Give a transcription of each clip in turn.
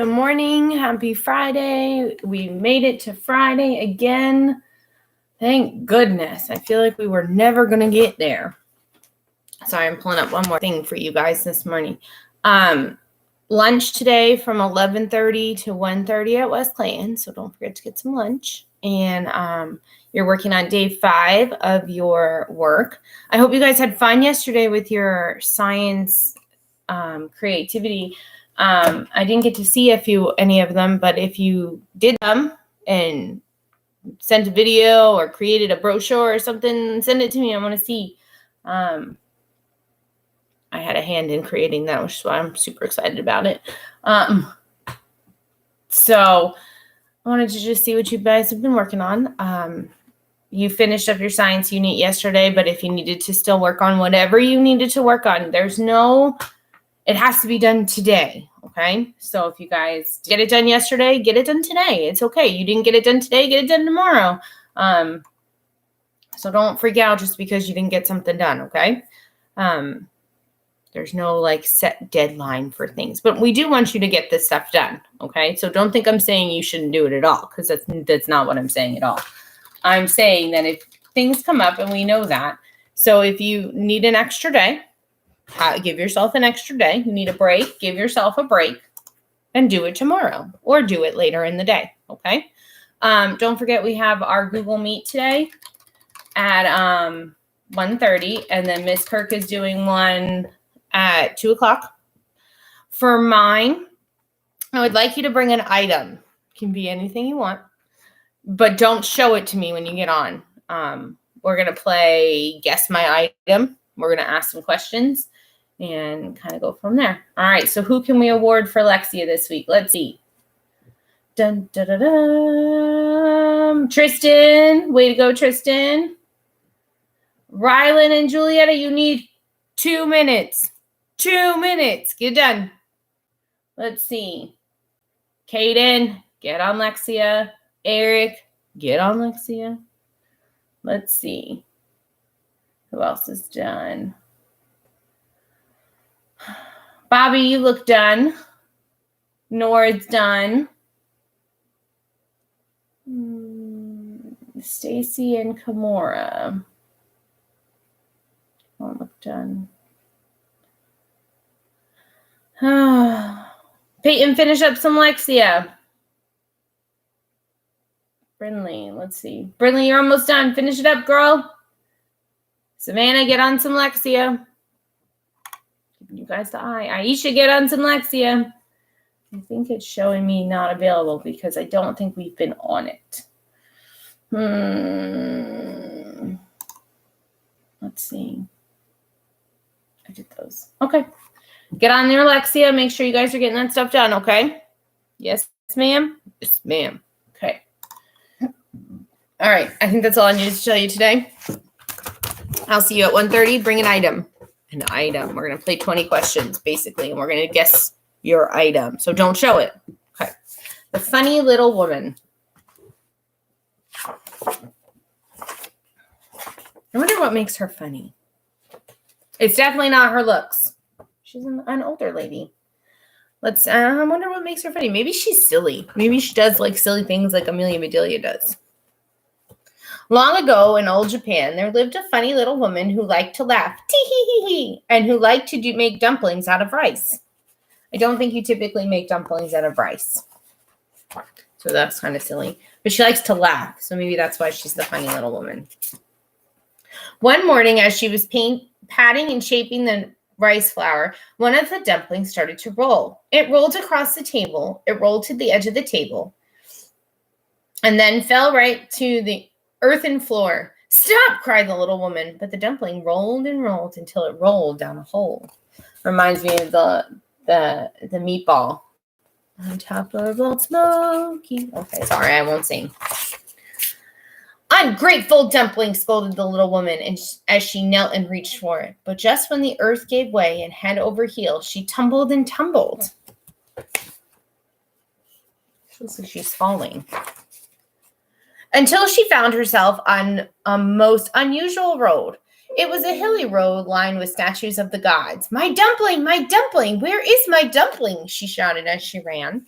Good morning. Happy Friday. We made it to Friday again. Thank goodness. I feel like we were never going to get there. Sorry, I'm pulling up one more thing for you guys this morning. Lunch today from 11:30 to 1:30 at West Clayton, so don't forget to get some lunch. And you're working on day 5 of your work. I hope you guys had fun yesterday with your science creativity. I didn't get to see any of them, but if you did them and sent a video or created a brochure or something, send it to me. I want to see. I had a hand in creating that, which is why I'm super excited about it. So I wanted to just see what you guys have been working on. You finished up your science unit yesterday, but if you needed to still work on whatever you needed to work on, it has to be done today. Okay. So if you guys get it done yesterday, get it done today. It's okay. You didn't get it done today, get it done tomorrow. So don't freak out just because you didn't get something done. Okay. There's no set deadline for things, but we do want you to get this stuff done. Okay. So don't think I'm saying you shouldn't do it at all, because that's not what I'm saying at all. I'm saying that if things come up, and we know that. So if you need an extra day, give yourself an extra day. You need a break, give yourself a break, and do it tomorrow or do it later in the day. Okay. Don't forget we have our Google Meet today at 1:30, and then Miss Kirk is doing one at 2:00. For mine, I would like you to bring an item. It can be anything you want, but don't show it to me when you get on. We're going to play Guess My Item. We're going to ask some questions and kind of go from there. All right, so who can we award for Lexia this week? Let's see. Dun, dun, dun, dun. Tristan. Way to go, Tristan. Rylan and Julietta, you need 2 minutes. 2 minutes. Get done. Let's see. Kaden, get on Lexia. Eric, get on Lexia. Let's see. Who else is done? Bobby, you look done. Nora's done. Stacy and Kimora. Don't look done. Peyton, finish up some Lexia. Brinley, let's see. Brinley, you're almost done. Finish it up, girl. Savannah, get on some Lexia. Giving you guys the eye. Aisha, get on some Lexia. I think it's showing me not available because I don't think we've been on it. Let's see. I did those. Okay. Get on there, Lexia. Make sure you guys are getting that stuff done, okay? Yes, ma'am? Yes, ma'am. Okay. All right. I think that's all I needed to tell you today. I'll see you at 1:30. Bring an item. An item. We're going to play 20 questions, basically, and we're going to guess your item. So don't show it. Okay. The funny little woman. I wonder what makes her funny. It's definitely not her looks. She's an older lady. I wonder what makes her funny. Maybe she's silly. Maybe she does silly things like Amelia Bedelia does. Long ago in old Japan, there lived a funny little woman who liked to laugh, tee-hee-hee-hee, and who liked to make dumplings out of rice. I don't think you typically make dumplings out of rice. So that's kind of silly. But she likes to laugh, so maybe that's why she's the funny little woman. One morning, as she was patting and shaping the rice flour, one of the dumplings started to roll. It rolled across the table. It rolled to the edge of the table and then fell right to the earthen floor. Stop, cried the little woman. But the dumpling rolled and rolled until it rolled down a hole. Reminds me of the meatball. On top of Old Smoky. Okay, sorry, I won't sing. Ungrateful dumpling, scolded the little woman as she knelt and reached for it. But just when the earth gave way and head over heels, she tumbled and tumbled. Looks like she's falling. Until she found herself on a most unusual road. It was a hilly road lined with statues of the gods. My dumpling, where is my dumpling? She shouted as she ran.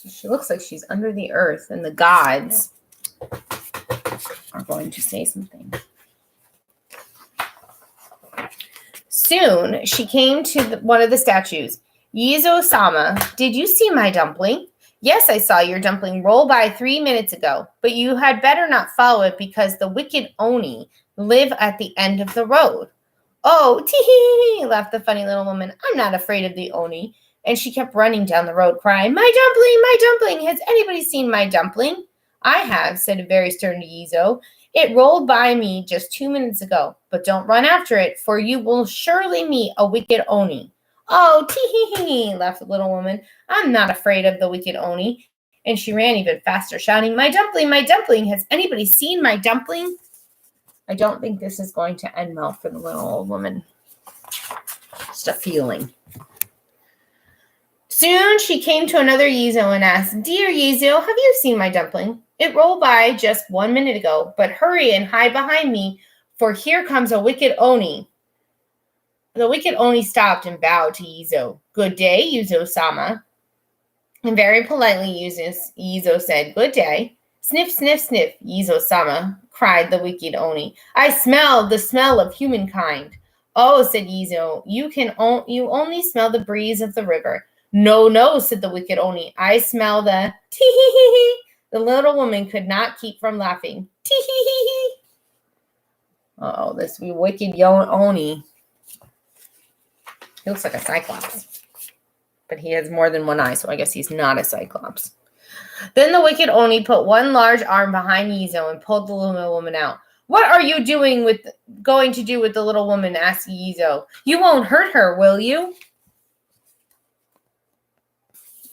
She looks like she's under the earth, and the gods are going to say something. Soon, she came to one of the statues. Yizo-sama, did you see my dumpling? Yes, I saw your dumpling roll by 3 minutes ago, but you had better not follow it because the wicked Oni live at the end of the road. Oh, tee-hee-hee, laughed the funny little woman. I'm not afraid of the Oni. And she kept running down the road crying, my dumpling, my dumpling. Has anybody seen my dumpling? I have, said a very stern Yizo. It rolled by me just 2 minutes ago, but don't run after it, for you will surely meet a wicked Oni. Oh, tee-hee-hee, laughed the little woman. I'm not afraid of the wicked Oni. And she ran even faster, shouting, my dumpling, my dumpling. Has anybody seen my dumpling? I don't think this is going to end well for the little old woman. Just a feeling. Soon she came to another Yizo and asked, Dear Yizo, have you seen my dumpling? It rolled by just 1 minute ago, but hurry and hide behind me, for here comes a wicked Oni. The wicked Oni stopped and bowed to Yizo. Good day, Yizo-sama. And very politely, Yizo said, Good day. Sniff, sniff, sniff, Yizo-sama, cried the wicked Oni. I smell the smell of humankind. Oh, said Yizo, you only smell the breeze of the river. No, no, said the wicked Oni. I smell the tee-hee-hee-hee. The little woman could not keep from laughing. Tee-hee-hee-hee. Uh-oh, this wicked Oni. He looks like a cyclops. But he has more than one eye, so I guess he's not a cyclops. Then the wicked Oni put one large arm behind Yizo and pulled the little woman out. What are you going to do with the little woman? Asked Yizo. You won't hurt her, will you?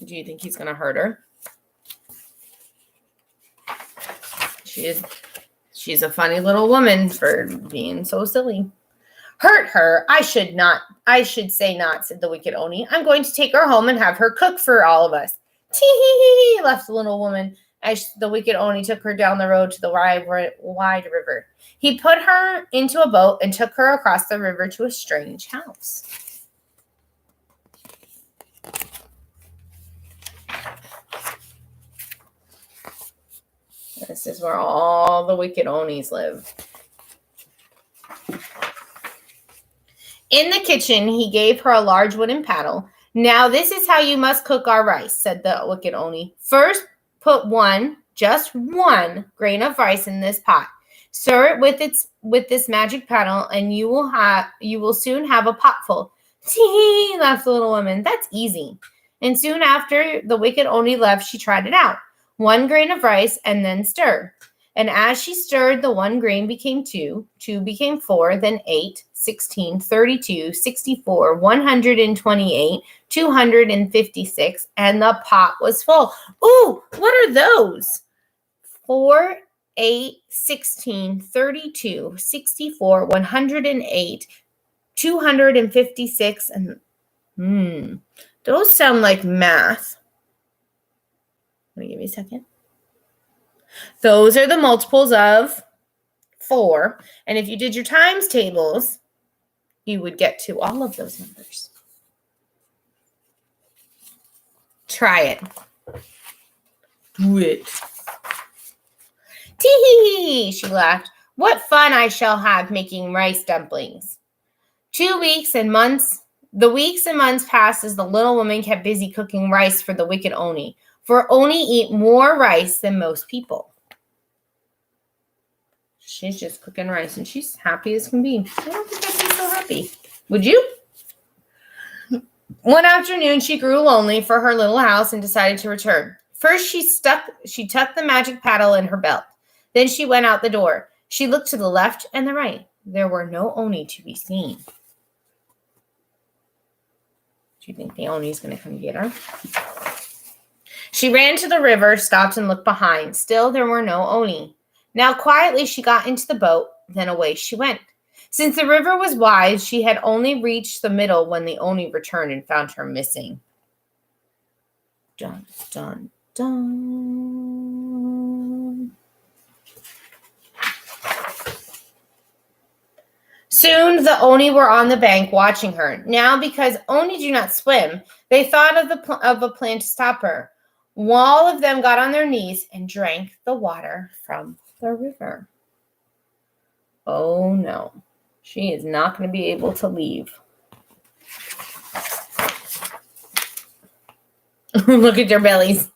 Do you think he's going to hurt her? She's a funny little woman for being so silly. Hurt her? I should say not, said the wicked Oni. I'm going to take her home and have her cook for all of us. Tee-hee-hee, laughed the little woman as the wicked Oni took her down the road to the wide river. He put her into a boat and took her across the river to a strange house. This is where all the wicked Onis live. In the kitchen, he gave her a large wooden paddle. Now this is how you must cook our rice, said the wicked Oni. First, put just one grain of rice in this pot. Stir it with this magic paddle, and you will soon have a pot full. Tee, laughed the little woman. That's easy. And soon after the wicked Oni left, she tried it out. 1 grain of rice, and then stir. And as she stirred, the 1 grain became 2, 2 became 4, then 8, 16, 32, 64, 128, 256, and the pot was full. Ooh, what are those? 4, 8, 16, 32, 64, 108, 256, and those sound like math. Let me give you a second. Those are the multiples of 4. And if you did your times tables, you would get to all of those numbers. Try it. Do it. Tee-hee-hee, she laughed. What fun I shall have making rice dumplings. The weeks and months passed as the little woman kept busy cooking rice for the wicked Oni. For Oni eat more rice than most people. She's just cooking rice, and she's happy as can be. I don't think I'd be so happy. Would you? One afternoon, she grew lonely for her little house and decided to return. First, she tucked the magic paddle in her belt. Then she went out the door. She looked to the left and the right. There were no Oni to be seen. Do you think the Oni is going to come get her? She ran to the river, stopped, and looked behind. Still, there were no Oni. Now, quietly, she got into the boat. Then away she went. Since the river was wide, she had only reached the middle when the Oni returned and found her missing. Dun, dun, dun. Soon the Oni were on the bank watching her. Now, because Oni do not swim, they thought of a plan to stop her. All of them got on their knees and drank the water from the river. Oh no, she is not going to be able to leave. Look at their bellies.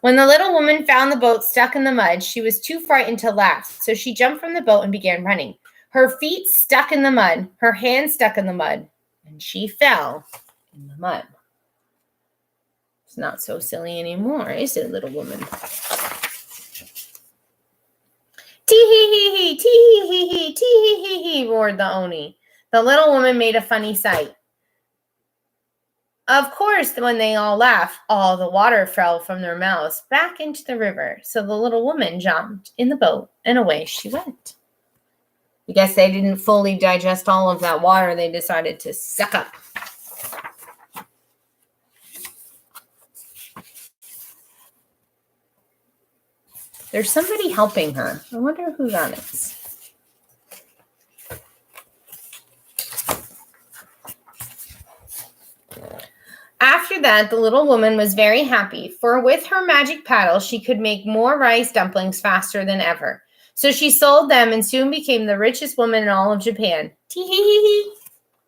When the little woman found the boat stuck in the mud, she was too frightened to laugh, so she jumped from the boat and began running. Her feet stuck in the mud, her hands stuck in the mud, and she fell in the mud. It's not so silly anymore, is it, little woman? Tee-hee-hee-hee, tee-hee-hee-hee, tee-hee-hee-hee, roared the Oni. The little woman made a funny sight. Of course, when they all laughed, all the water fell from their mouths back into the river. So the little woman jumped in the boat, and away she went. I guess they didn't fully digest all of that water. They decided to suck up. There's somebody helping her. I wonder who that is. After that, the little woman was very happy, for with her magic paddle, she could make more rice dumplings faster than ever. So she sold them and soon became the richest woman in all of Japan. Tee-hee-hee-hee.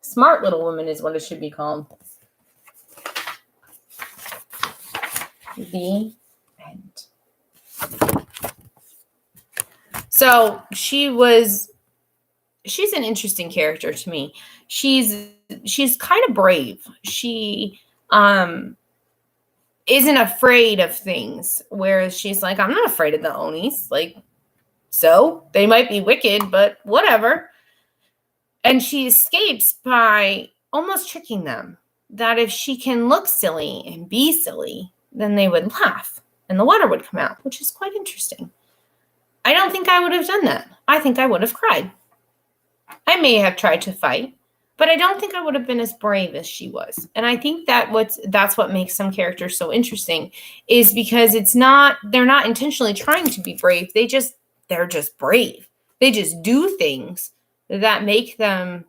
Smart little woman is what it should be called. The end. So she's an interesting character to me. She's kind of brave. She isn't afraid of things, whereas she's like, I'm not afraid of the Onis. Like, so they might be wicked, but whatever. And she escapes by almost tricking them that if she can look silly and be silly, then they would laugh and the water would come out, which is quite interesting. I don't think I would have done that. I think I would have cried. I may have tried to fight, but I don't think I would have been as brave as she was. And I think that's what makes some characters so interesting, is because they're not intentionally trying to be brave. They're just brave. They just do things that make them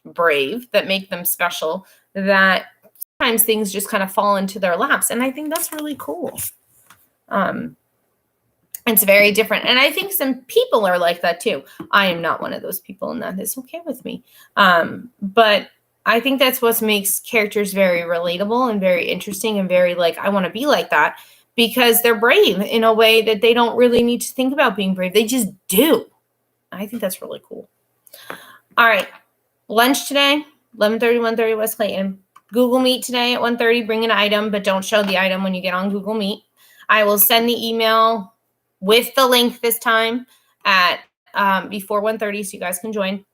brave, that make them special, that sometimes things just kind of fall into their laps. And I think that's really cool. It's very different. And I think some people are like that too. I am not one of those people, and that is okay with me. But I think that's what makes characters very relatable and very interesting and very like, I want to be like that, because they're brave in a way that they don't really need to think about being brave. They just do. I think that's really cool. All right. Lunch today, 11:30, 1:30 West Clayton. Google Meet today at 1:30. Bring an item, but don't show the item when you get on Google Meet. I will send the email with the link this time at before 1:30 so you guys can join.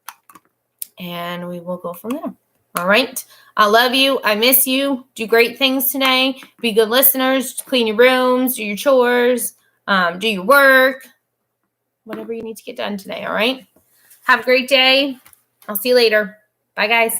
And we will go from there. All right. I love you. I miss you. Do great things today. Be good listeners. Clean your rooms. Do your chores. Do your work. Whatever you need to get done today. All right. Have a great day. I'll see you later. Bye, guys.